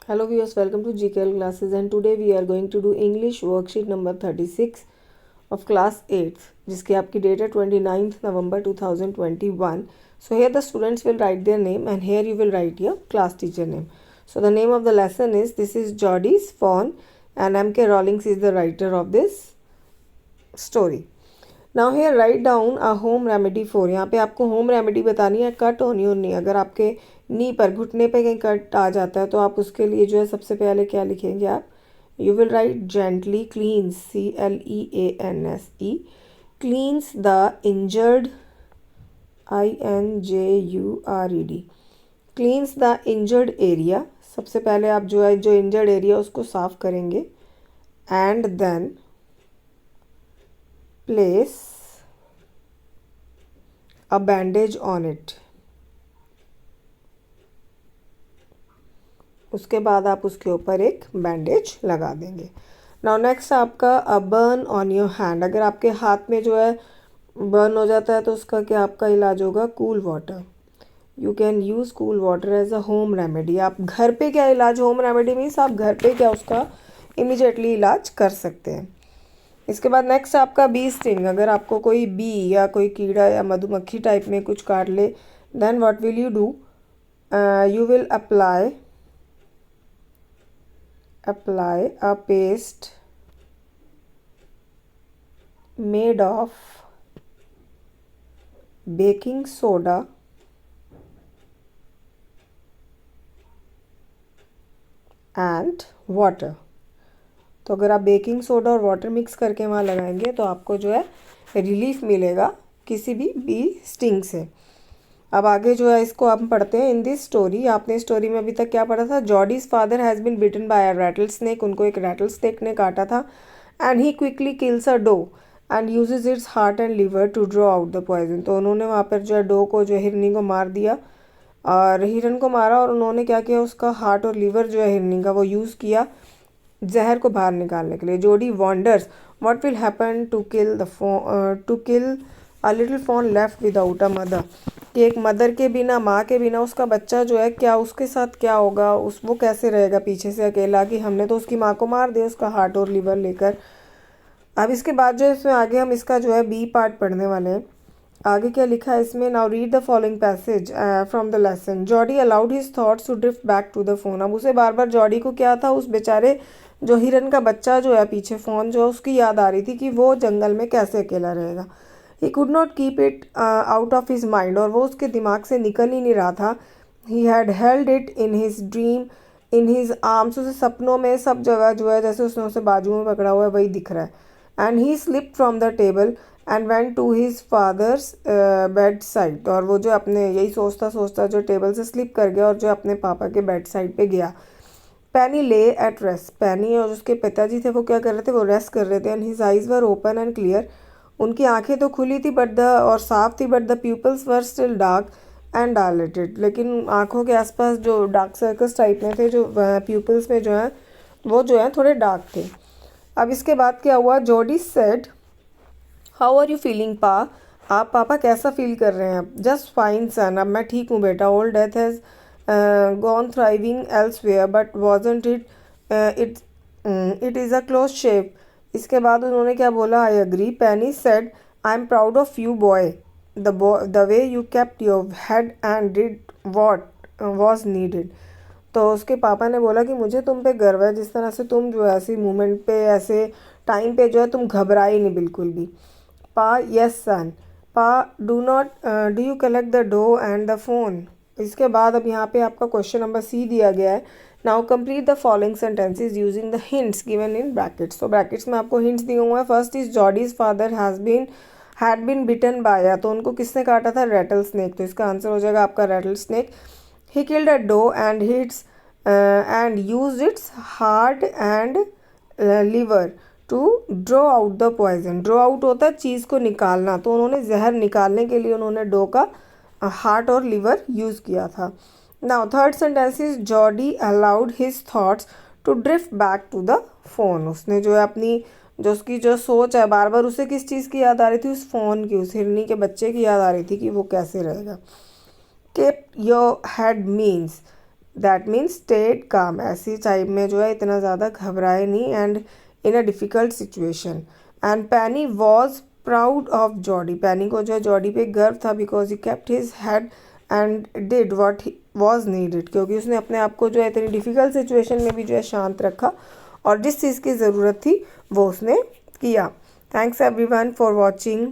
Hello viewers, welcome to GKL classes, and today we are going to do English worksheet number 36 of class 8th, जिसकी आपकी date है 29th November 2021. So here the students will write their name and here you will write your class teacher name. So the name of the lesson is, this is Geordie's Fawn and M.K. Rawlings is the writer of this story. Now here write down a home remedy for, यहाँ पे आपको home remedy बतानी है cut on your knee. अगर आपके नी पर, घुटने पे कहीं कट आ जाता है तो आप उसके लिए जो है सबसे पहले क्या लिखेंगे आप, you will write gently क्लींस, CLEANSE, क्लींस the injured, INJURED, क्लींस the injured area. सबसे पहले आप जो है जो इंजर्ड एरिया उसको साफ करेंगे. And then place a bandage on it. उसके बाद आप उसके ऊपर एक बैंडेज लगा देंगे. नाउ नेक्स्ट आपका a burn on your hand. अगर आपके हाथ में जो है बर्न हो जाता है तो उसका क्या आपका इलाज होगा, cool water. You can use cool water as a home remedy. आप घर पे क्या इलाज, होम रेमेडी मीन्स आप घर पे क्या उसका इमीडिएटली इलाज कर सकते हैं. इसके बाद नेक्स्ट आपका बी स्टिंग. अगर आपको कोई बी या कोई कीड़ा या मधुमक्खी टाइप में कुछ काट ले, then what will you do, you will apply a paste made of baking soda and water. तो अगर आप बेकिंग सोडा और वाटर मिक्स करके वहाँ लगाएंगे तो आपको जो है रिलीफ मिलेगा किसी भी बी स्टिंग से. अब आगे जो है इसको हम पढ़ते हैं. इन दिस स्टोरी, आपने स्टोरी में अभी तक क्या पढ़ा था, Jody's father has been bitten by a rattlesnake. उनको एक रैटल स्नेक ने काटा था. And he quickly kills a doe and uses its heart and liver to draw out the poison. तो उन्होंने वहाँ पर जो है डो को, जो हिरनी को मार दिया, और हिरन को मारा, और उन्होंने क्या किया, उसका हार्ट और लिवर जो है हिरनी का वो यूज़ किया जहर को बाहर निकालने के लिए. Jody wonders what will happen to kill a little fawn left without a mother. कि एक मदर के बिना, माँ के बिना उसका बच्चा जो है, क्या उसके साथ क्या होगा, वो कैसे रहेगा पीछे से अकेला, कि हमने तो उसकी माँ को मार दिया उसका हार्ट और लिवर लेकर. अब इसके बाद जो है इसमें आगे हम इसका जो है बी पार्ट पढ़ने वाले हैं. आगे क्या लिखा है इसमें, now read the following passage from the lesson. Jody allowed his thoughts to drift back to the fawn. अब उसे बार बार जॉडी को क्या था, उस बेचारे जो हिरन का बच्चा जो है पीछे, फ़ोन जो, उसकी याद आ रही थी कि वो जंगल में कैसे अकेला रहेगा. He could not keep it out of his mind. और वो उसके दिमाग से निकल ही नहीं रहा था. He had held it in his dream, in his arms. उसे सपनों में सब जगह जो है, जैसे उसने उसे बाजू में पकड़ा हुआ है वही दिख रहा है. And he slipped from the table and went to his father's bedside. और वो जो अपने, यही सोचता सोचता जो टेबल से स्लिप कर गया और जो अपने पापा के बेड साइड पे गया. पैनी ले एट रेस्ट. पैनी और उसके पिताजी थे वो क्या कर रहे थे, वो रेस्ट कर रहे थे. And his eyes were open and clear. उनकी आंखें तो खुली थी और साफ थी, but the people's were still dark and dilated. लेकिन आंखों के आसपास जो डार्क सर्कल्स टाइप में थे, जो प्यूपल्स में जो है वो जो है थोड़े डार्क थे. अब इसके बाद क्या हुआ, Jody said, how are you feeling pa. आप पापा कैसा फील कर रहे हैं. Just fine son. अब मैं ठीक हूँ बेटा. Old death has gone thriving elsewhere but wasn't it, it is a close shave. इसके बाद उन्होंने क्या बोला, I agree. Penny said, I'm proud of you boy, the way you kept your head and did what was needed. तो उसके पापा ने बोला कि मुझे तुम पे गर्व है, जिस तरह से तुम जो है ऐसी मोमेंट पे, ऐसे टाइम पे जो है तुम घबराए नहीं बिल्कुल भी. पा, yes son. Pa, do you collect the doe and the fawn. इसके बाद अब यहाँ पे आपका क्वेश्चन नंबर सी दिया गया है. Now complete the following sentences using the hints given in brackets. तो ब्रैकेट्स में आपको हिंट्स दिए हुए हैं. First is, Jody's father had been bitten by. तो उनको किसने काटा था, रेटल स्नेक. तो इसका आंसर हो जाएगा आपका rattlesnake. He killed a doe and used its heart and liver to draw out the poison. Draw out होता है चीज़ को निकालना. तो उन्होंने जहर निकालने के लिए उन्होंने डो का हार्ट और लिवर यूज़ किया था. Now third sentence is, Jody allowed his thoughts to drift back to the fawn. उसने जो है अपनी, जो उसकी जो सोच है, बार बार उसे किस चीज़ की याद आ रही थी, उस फ़ोन की, उस हिरनी के बच्चे की याद आ रही थी कि वो कैसे रहेगा. Keep your head means that means stayed calm, ऐसी टाइम में जो है इतना ज़्यादा घबराए नहीं, and in a difficult situation. And पैनी वॉज प्राउड ऑफ जॉडी, पैनी को जो है जॉडी पे गर्व था, because he kept his head and did what was needed, क्योंकि उसने अपने आप को जो है इतनी डिफ़िकल्ट सिचुएशन में भी जो है शांत रखा और जिस चीज़ की ज़रूरत थी वो उसने किया। Thanks everyone for watching.